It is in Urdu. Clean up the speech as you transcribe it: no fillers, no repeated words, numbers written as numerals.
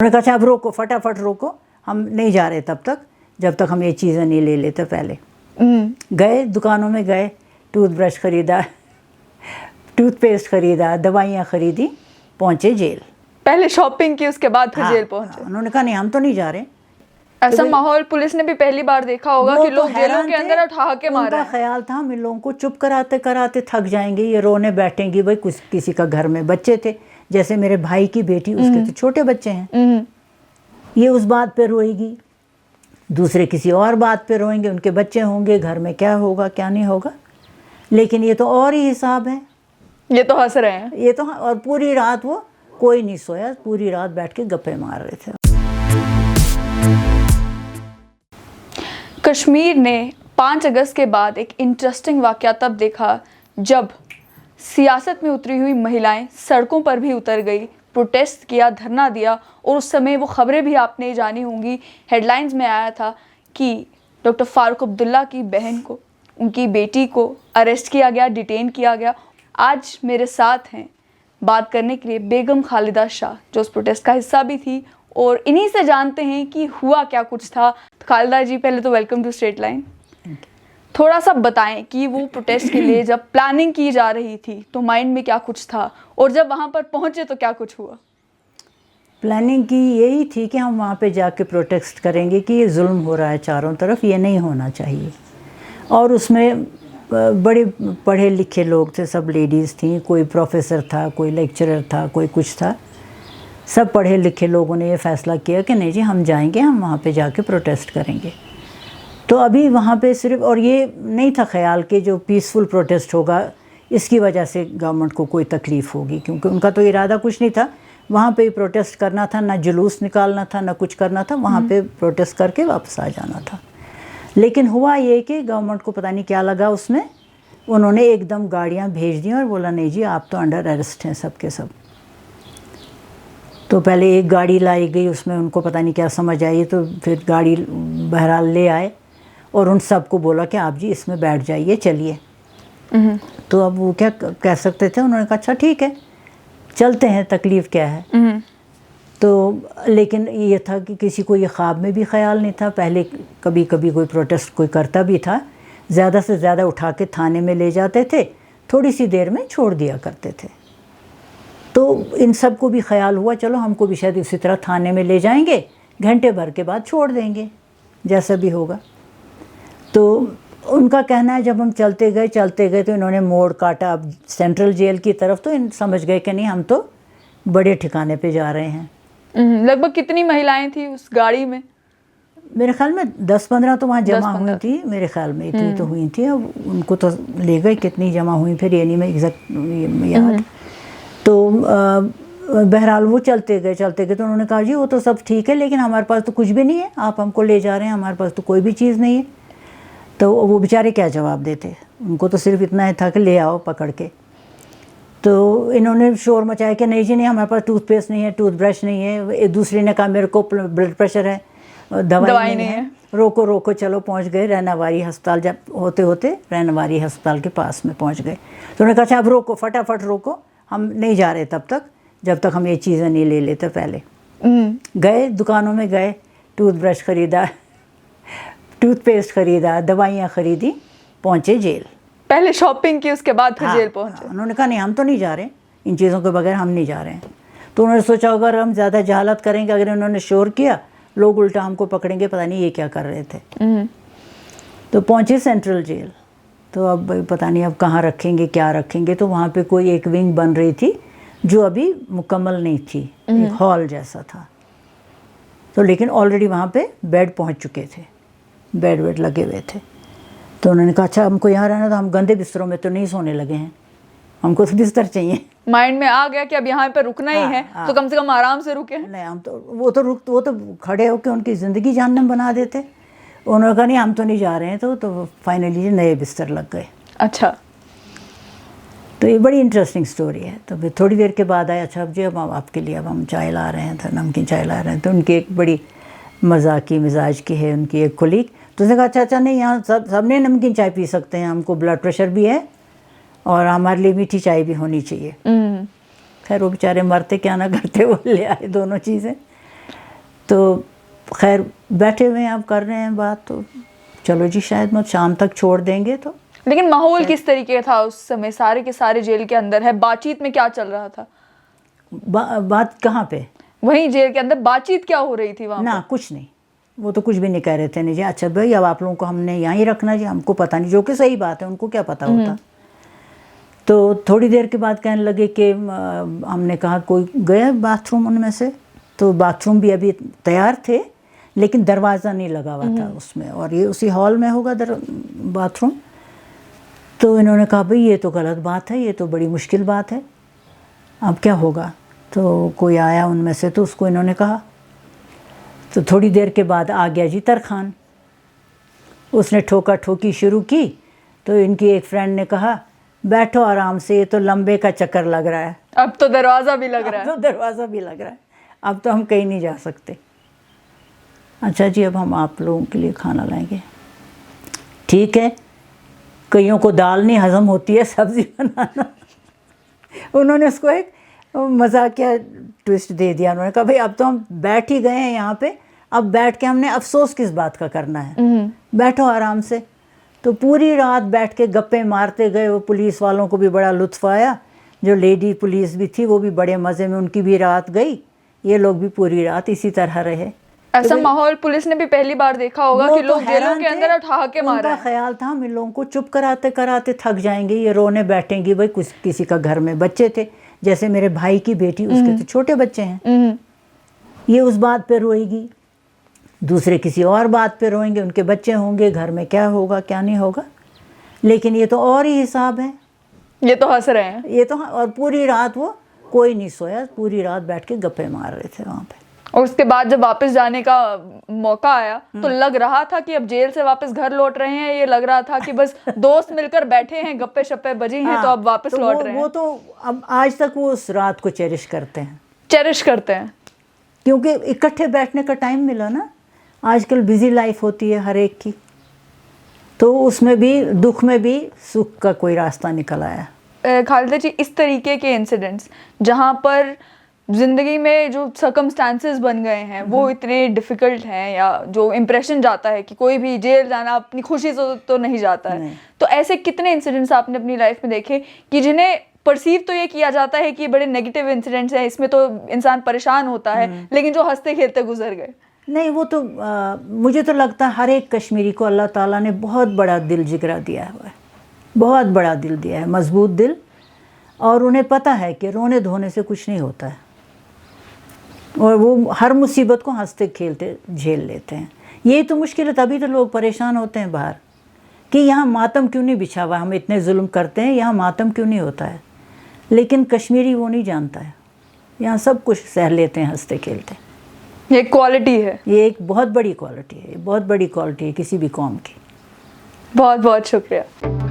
انہوں نے کہا اچھا اب روکو، فٹافٹ روکو، ہم نہیں جا رہے تب تک جب تک ہم یہ چیزیں نہیں لے لیتے. پہلے گئے دکانوں میں، گئے ٹوتھ برش خریدا، ٹوتھ پیسٹ خریدا، دوائیاں خریدی، پہنچے جیل. پہلے شاپنگ کی، اس کے بعد پھر جیل پہنچے. انہوں نے کہا نہیں ہم تو نہیں جا رہے. ایسا ماحول پولیس نے بھی پہلی بار دیکھا ہوگا کہ لوگ جیلوں کے اندر اٹھا کے مارا ہے. ان کا خیال تھا ہم ان لوگوں کو چپ کراتے کراتے تھک جائیں گے، یہ رونے بیٹھیں گی. بھائی کسی کا گھر میں بچے تھے، جیسے میرے بھائی کی بیٹی، اس کے تو چھوٹے بچے ہیں، یہ اس بات پہ روئے گی، دوسرے کسی اور بات پہ روئیں گے، ان کے بچے ہوں گے، گھر میں کیا ہوگا کیا نہیں ہوگا. لیکن یہ تو اور ہی حساب ہے، یہ تو ہنس رہے ہیں. یہ تو اور پوری رات وہ کوئی نہیں سویا، پوری رات بیٹھ کے گپے مار رہے تھے. کشمیر نے 5 اگست کے بعد ایک انٹرسٹنگ واقعہ تب دیکھا جب سیاست میں اتری ہوئی مہیلائیں سڑکوں پر بھی اتر گئی، پروٹیسٹ کیا، دھرنا دیا. اور اس سمے وہ خبریں بھی آپ نے جانی ہوں گی، ہیڈ لائنز میں آیا تھا کہ ڈاکٹر فاروق عبداللہ کی بہن کو، ان کی بیٹی کو اریسٹ کیا گیا، ڈیٹین کیا گیا. آج میرے ساتھ ہیں بات کرنے کے لیے بیگم خالدہ شاہ، جو اس پروٹیسٹ کا حصہ بھی تھی، اور انہی سے جانتے ہیں کہ ہوا کیا کچھ تھا. خالدہ جی پہلے تو ویلکم ٹو اسٹریٹ لائن. تھوڑا سا بتائیں کہ وہ پروٹیسٹ کے لیے جب پلاننگ کی جا رہی تھی تو مائنڈ میں کیا کچھ تھا، اور جب وہاں پر پہنچے تو کیا کچھ ہوا؟ پلاننگ کی یہی تھی کہ ہم وہاں پہ جا کے پروٹیسٹ کریں گے کہ یہ ظلم ہو رہا ہے چاروں طرف، یہ نہیں ہونا چاہیے. اور اس میں بڑے پڑھے لکھے لوگ تھے، سب لیڈیز تھیں، کوئی پروفیسر تھا، کوئی لیکچرر تھا، کوئی کچھ تھا. سب پڑھے لکھے لوگوں نے یہ فیصلہ کیا کہ نہیں جی ہم جائیں گے، ہم وہاں پہ جا کے پروٹیسٹ کریں گے. تو ابھی وہاں پہ صرف، اور یہ نہیں تھا خیال کہ جو پیسفل پروٹیسٹ ہوگا اس کی وجہ سے گورنمنٹ کو کوئی تکلیف ہوگی، کیونکہ ان کا تو ارادہ کچھ نہیں تھا. وہاں پہ پروٹیسٹ کرنا تھا، نہ جلوس نکالنا تھا، نہ کچھ کرنا تھا، وہاں پہ پروٹیسٹ کر کے واپس آ جانا تھا. لیکن ہوا یہ کہ گورنمنٹ کو پتہ نہیں کیا لگا اس میں، انہوں نے ایک دم گاڑیاں بھیج دیں اور بولا نہیں جی آپ تو انڈر اریسٹ ہیں سب کے سب. تو پہلے ایک گاڑی لائی گئی، اس میں ان کو پتہ نہیں کیا سمجھ آئی، تو پھر گاڑی بہرحال لے آئے اور ان سب کو بولا کہ آپ جی اس میں بیٹھ جائیے، چلیے. تو اب وہ کیا کہہ سکتے تھے، انہوں نے کہا اچھا ٹھیک ہے چلتے ہیں، تکلیف کیا ہے. تو لیکن یہ تھا کہ کسی کو یہ خواب میں بھی خیال نہیں تھا. پہلے کبھی کبھی کوئی پروٹیسٹ کوئی کرتا بھی تھا، زیادہ سے زیادہ اٹھا کے تھانے میں لے جاتے تھے، تھوڑی سی دیر میں چھوڑ دیا کرتے تھے. تو ان سب کو بھی خیال ہوا چلو ہم کو بھی شاید اسی طرح تھانے میں لے جائیں گے، گھنٹے بھر کے بعد چھوڑ دیں گے جیسا بھی ہوگا. تو ان کا کہنا ہے جب ہم چلتے گئے تو انہوں نے موڑ کاٹا اب سینٹرل جیل کی طرف، تو ان سمجھ گئے کہ نہیں ہم تو بڑے ٹھکانے پہ جا رہے ہیں. لگ بھگ کتنی مہیلائیں تھیں اس گاڑی میں؟ میرے خیال میں 10-15 تو وہاں جمع ہوئی تھی، میرے خیال میں اتنی تو ہوئی تھی. اب ان کو تو لے گئے، کتنی جمع ہوئی پھر یہ نہیں میں ایگزیکٹ یاد. تو بہرحال وہ چلتے گئے تو انہوں نے کہا جی وہ تو سب ٹھیک ہے لیکن ہمارے پاس تو کچھ بھی نہیں ہے، آپ ہم کو لے جا رہے ہیں، ہمارے پاس تو کوئی بھی چیز نہیں ہے. تو وہ بیچارے کیا جواب دیتے، ان کو تو صرف اتنا ہی تھا کہ لے آؤ پکڑ کے. تو انہوں نے شور مچایا کہ نہیں جی نہیں ہمارے پاس ٹوتھ پیسٹ نہیں ہے، ٹوتھ برش نہیں ہے. ایک دوسری نے کہا میرے کو بلڈ پریشر ہے، دوائی نہیں ہے. روکو چلو پہنچ گئے رہناواری ہسپتال. جب ہوتے رہناواری ہسپتال کے پاس میں پہنچ گئے تو انہوں نے کہا اچھا اب روکو، فٹافٹ روکو، ہم نہیں جا رہے تب تک جب تک ہم یہ چیزیں نہیں لے لیتے. پہلے گئے دکانوں میں، گئے ٹوتھ برش خریدا، ٹوتھ پیسٹ خریدا، دوائیاں خریدی، پہنچے جیل. پہلے شاپنگ کی، اس کے بعد پھر جیل پہنچے. انہوں نے کہا نہیں ہم تو نہیں جا رہے، ان چیزوں کے بغیر ہم نہیں جا رہے ہیں. تو انہوں نے سوچا اگر ہم زیادہ جہالت کریں گے، اگر انہوں نے شور کیا لوگ الٹا ہم کو پکڑیں گے، پتہ نہیں یہ کیا کر رہے تھے. تو پہنچے سینٹرل جیل. تو اب پتہ نہیں اب کہاں رکھیں گے کیا رکھیں گے. تو وہاں پہ کوئی ایک ونگ بن رہی تھی جو ابھی مکمل نہیں تھی، ایک ہال جیسا تھا. تو لیکن آلریڈی وہاں پہ بیڈ پہنچ چکے تھے، بیڈ لگے ہوئے تھے. تو انہوں نے کہا اچھا ہم کو یہاں رہنا، تو ہم گندے بستروں میں تو نہیں سونے لگے ہیں، ہم کو بستر چاہیے. مائنڈ میں آ گیا کہ اب یہاں پہ رکنا ہی ہے تو کم سے کم آرام سے رکے. نہیں ہم تو وہ تو کھڑے ہو کے ان کی زندگی جہنم بنا دیتے. انہوں نے کہا نہیں ہم تو نہیں جا رہے ہیں. تو فائنلی نئے بستر لگ گئے. اچھا. تو یہ بڑی انٹرسٹنگ سٹوری ہے. تو پھر تھوڑی دیر کے بعد آیا اچھا اب جی اب آپ کے لیے اب ہم چائے لا رہے ہیں، نمکین چائے لا رہے ہیں. تو ان کی ایک بڑی مذاقی مزاج کی ہے ان کی ایک کولیگ. تو اس نے کہا اچھا نہیں یہاں سب نے نمکین چائے پی سکتے ہیں، ہم کو بلڈ پریشر بھی ہے اور ہمارے لیے میٹھی چائے بھی ہونی چاہیے. خیر وہ بیچارے مرتے کیا نہ کرتے، وہ لے آئے دونوں چیزیں. تو خیر بیٹھے ہوئے ہیں اب کر رہے ہیں بات, تو چلو جی شاید مت شام تک چھوڑ دیں گے. تو لیکن ماحول کس طریقے کا تھا اس سمے؟ سارے کے سارے جیل کے اندر ہے, بات چیت میں کیا چل رہا تھا؟ بات کہاں پہ؟ وہیں جیل کے اندر بات چیت کیا ہو رہی تھی وہاں؟ نہ کچھ نہیں, وہ تو کچھ بھی نہیں کہہ رہے تھے. نہیں جی اچھا بھائی اب آپ لوگوں کو ہم نے یہیں رکھنا جی, ہم کو پتہ نہیں, جو کہ صحیح بات ہے, ان کو کیا پتہ ہوتا. تو تھوڑی دیر کے بعد کہنے لگے کہ ہم نے کہا کوئی گیا باتھ روم ان میں سے, تو باتھ روم بھی ابھی تیار تھے لیکن دروازہ نہیں لگا ہوا تھا اس میں, اور یہ اسی ہال میں ہوگا باتھ روم. تو انہوں نے کہا بھئی یہ تو غلط بات ہے, یہ تو بڑی مشکل بات ہے, اب کیا ہوگا. تو کوئی آیا ان میں سے تو اس کو انہوں نے کہا. تو تھوڑی دیر کے بعد آ گیا جی ترخان, اس نے ٹھوکا ٹھوکی شروع کی. تو ان کی ایک فرینڈ نے کہا بیٹھو آرام سے, یہ تو لمبے کا چکر لگ رہا ہے, اب تو دروازہ بھی لگ رہا ہے. اب تو دروازہ بھی لگ رہا ہے, اب تو ہم کہیں نہیں جا سکتے. اچھا جی اب ہم آپ لوگوں کے لیے کھانا لائیں گے. ٹھیک ہے, کئیوں کو دال نہیں ہضم ہوتی ہے, سبزی بنانا. انہوں نے اس کو ایک مزاقیہ ٹوسٹ دے دیا. انہوں نے کہا بھئی اب تو ہم بیٹھ ہی گئے ہیں یہاں پہ, اب بیٹھ کے ہم نے افسوس کس بات کا کرنا ہے, بیٹھو آرام سے. تو پوری رات بیٹھ کے گپے مارتے گئے. وہ پولیس والوں کو بھی بڑا لطف آیا, جو لیڈی پولیس بھی تھی وہ بھی بڑے مزے میں, ان کی بھی رات گئی, یہ لوگ بھی پوری رات اسی طرح رہے. ایسا ماحول پولیس نے بھی پہلی بار دیکھا ہوگا کہ لوگ جیلوں کے اندر اٹھا کے مار رہے ہیں. ان کا خیال تھا ہم ان لوگوں کو چپ کراتے کراتے تھک جائیں گے, یہ رونے بیٹھیں گی. بھائی کسی کا گھر میں بچے تھے, جیسے میرے بھائی کی بیٹی, اس کے تو چھوٹے بچے ہیں, یہ اس بات پہ روئے گی, دوسرے کسی اور بات پہ روئیں گے, ان کے بچے ہوں گے, گھر میں کیا ہوگا کیا نہیں ہوگا. لیکن یہ تو اور ہی حساب ہے, یہ تو ہنس رہے ہیں, یہ تو. اور پوری رات وہ کوئی نہیں سویا, پوری رات بیٹھ کے گپے مار رہے تھے وہاں پہ. اور اس کے بعد جب واپس جانے کا موقع آیا تو لگ رہا تھا کہ اب جیل سے واپس گھر لوٹ رہے ہیں, یہ لگ رہا تھا کہ بس دوست مل کر بیٹھے ہیں, گپے شپے بجی ہیں, تو اب واپس لوٹ رہے ہیں. وہ تو اب آج تک وہ اس رات کو چیرش کرتے ہیں, چیرش کرتے ہیں, کیونکہ اکٹھے بیٹھنے کا ٹائم ملا نا. آج کل بزی لائف ہوتی ہے ہر ایک کی, تو اس میں بھی دکھ میں بھی سکھ کا کوئی راستہ نکل آیا. خالدہ جی, اس طریقے کے انسیڈنٹس جہاں پر زندگی میں جو سرکمسٹانسز بن گئے ہیں وہ اتنے ڈیفیکلٹ ہیں, یا جو امپریشن جاتا ہے کہ کوئی بھی جیل جانا اپنی خوشی سے تو نہیں جاتا ہے, تو ایسے کتنے انسیڈنٹس آپ نے اپنی لائف میں دیکھے کہ جنہیں پرسیو تو یہ کیا جاتا ہے کہ بڑے نیگیٹو انسیڈنٹس ہیں, اس میں تو انسان پریشان ہوتا ہے, لیکن جو ہنستے کھیلتے گزر گئے؟ نہیں, وہ تو مجھے تو لگتا ہے ہر ایک کشمیری کو اللہ تعالیٰ نے بہت بڑا دل جگرا دیا ہوا ہے, بہت بڑا دل دیا ہے, مضبوط دل. اور انہیں پتہ ہے کہ رونے دھونے سے کچھ نہیں ہوتا ہے, اور وہ ہر مصیبت کو ہنستے کھیلتے جھیل لیتے ہیں. یہی تو مشکل ہے, تبھی تو لوگ پریشان ہوتے ہیں باہر کہ یہاں ماتم کیوں نہیں بچھا ہوا, ہم اتنے ظلم کرتے ہیں, یہاں ماتم کیوں نہیں ہوتا ہے. لیکن کشمیری وہ نہیں جانتا ہے, یہاں سب کچھ سہ لیتے ہیں ہنستے کھیلتے. یہ ایک کوالٹی ہے, یہ ایک بہت بڑی کوالٹی ہے, یہ بہت بڑی کوالٹی ہے کسی بھی قوم کی. بہت بہت شکریہ.